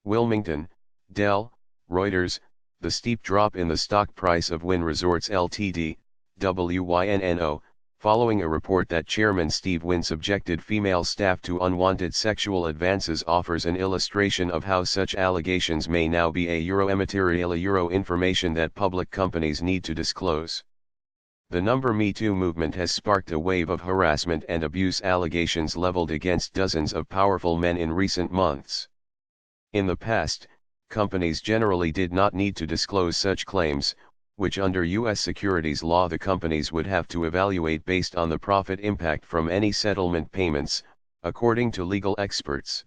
Wilmington, Dell, Reuters, the steep drop in the stock price of Wynn Resorts Ltd, WYNN.O, following a report that Chairman Steve Wynn subjected female staff to unwanted sexual advances offers an illustration of how such allegations may now be immaterial information that public companies need to disclose. The Me Too movement has sparked a wave of harassment and abuse allegations leveled against dozens of powerful men in recent months. In the past, companies generally did not need to disclose such claims, which under U.S. securities law the companies would have to evaluate based on the profit impact from any settlement payments, according to legal experts.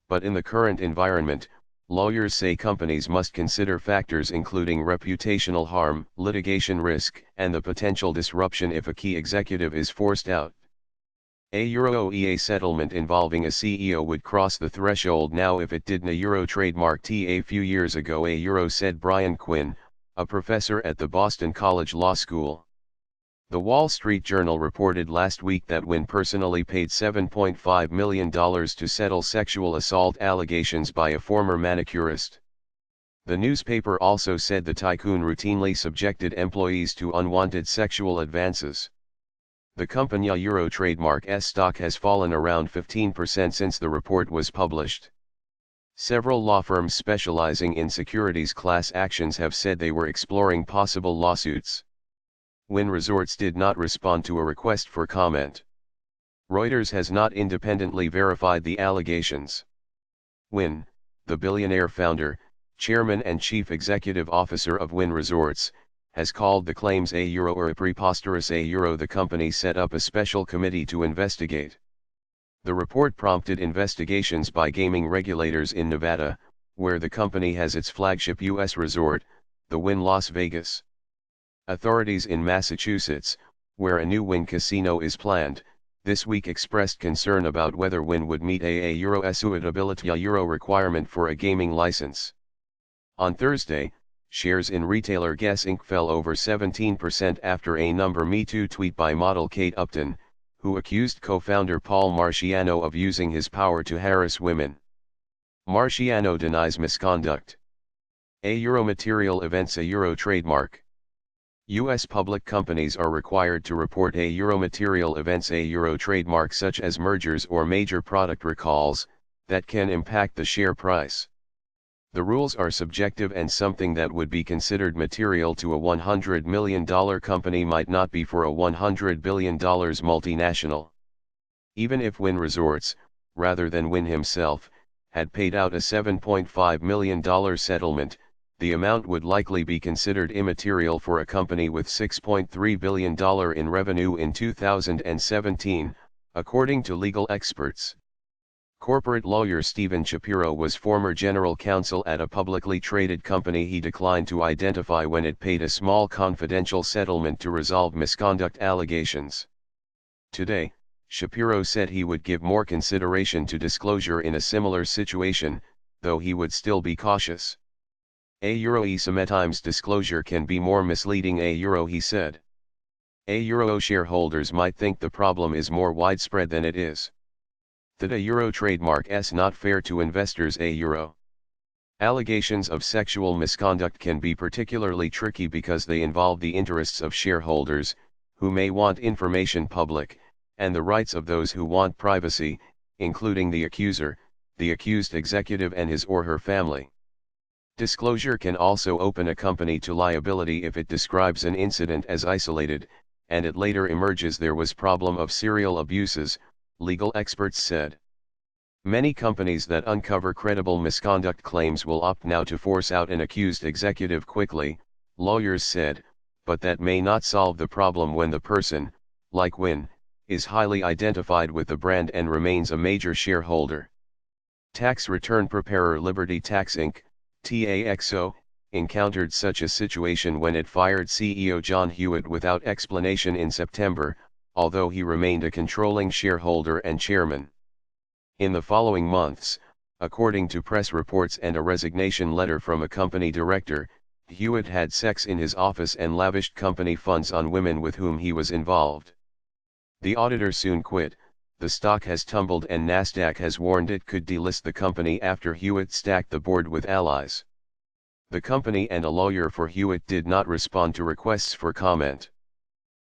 But in the current environment, lawyers say companies must consider factors including reputational harm, litigation risk, and the potential disruption if a key executive is forced out. A EUR settlement involving a CEO would cross the threshold now if it didn't. Trademark a few years ago, said Brian Quinn, a professor at the Boston College Law School. The Wall Street Journal reported last week that Wynn personally paid $7.5 million to settle sexual assault allegations by a former manicurist. The newspaper also said the tycoon routinely subjected employees to unwanted sexual advances. The company trademark stock has fallen around 15% since the report was published. Several law firms specializing in securities class actions have said they were exploring possible lawsuits. Wynn Resorts did not respond to a request for comment. Reuters has not independently verified the allegations. Wynn, the billionaire founder, chairman and chief executive officer of Wynn Resorts, has called the claims preposterous. The company set up a special committee to investigate. The report prompted investigations by gaming regulators in Nevada, where the company has its flagship U.S. resort, the Wynn Las Vegas. Authorities in Massachusetts, where a new Wynn casino is planned, this week expressed concern about whether Wynn would meet a suitability requirement for a gaming license. On Thursday, shares in retailer Guess Inc. fell over 17% after a Me Too tweet by model Kate Upton, who accused co-founder Paul Marciano of using his power to harass women. Marciano denies misconduct. Material events. Trademark. U.S. public companies are required to report material events trademark such as mergers or major product recalls, that can impact the share price. The rules are subjective and something that would be considered material to a $100 million company might not be for a $100 billion multinational. Even if Wynn Resorts, rather than Wynn himself, had paid out a $7.5 million settlement, the amount would likely be considered immaterial for a company with $6.3 billion in revenue in 2017, according to legal experts. Corporate lawyer Steven Shapiro was former general counsel at a publicly traded company he declined to identify when it paid a small confidential settlement to resolve misconduct allegations. Today, Shapiro said he would give more consideration to disclosure in a similar situation, though he would still be cautious. Sometimes disclosure can be more misleading, he said. Shareholders might think the problem is more widespread than it is. That trademark not fair to investors. Allegations of sexual misconduct can be particularly tricky because they involve the interests of shareholders, who may want information public, and the rights of those who want privacy, including the accuser, the accused executive and his or her family. Disclosure can also open a company to liability if it describes an incident as isolated, and it later emerges there was problem of serial abuses, legal experts said. Many companies that uncover credible misconduct claims will opt now to force out an accused executive quickly, lawyers said, but that may not solve the problem when the person, like Wynn, is highly identified with the brand and remains a major shareholder. Tax return preparer Liberty Tax Inc., TAXO, encountered such a situation when it fired CEO John Hewitt without explanation in September, although he remained a controlling shareholder and chairman. In the following months, according to press reports and a resignation letter from a company director, Hewitt had sex in his office and lavished company funds on women with whom he was involved. The auditor soon quit, the stock has tumbled and Nasdaq has warned it could delist the company after Hewitt stacked the board with allies. The company and a lawyer for Hewitt did not respond to requests for comment.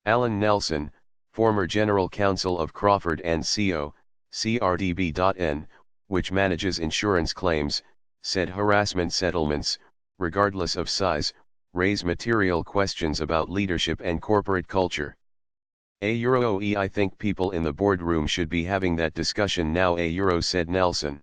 Alan Nelson, former general counsel of Crawford & Co., CRDB.N., which manages insurance claims, said harassment settlements, regardless of size, raise material questions about leadership and corporate culture. I think people in the boardroom should be having that discussion now, said Nelson.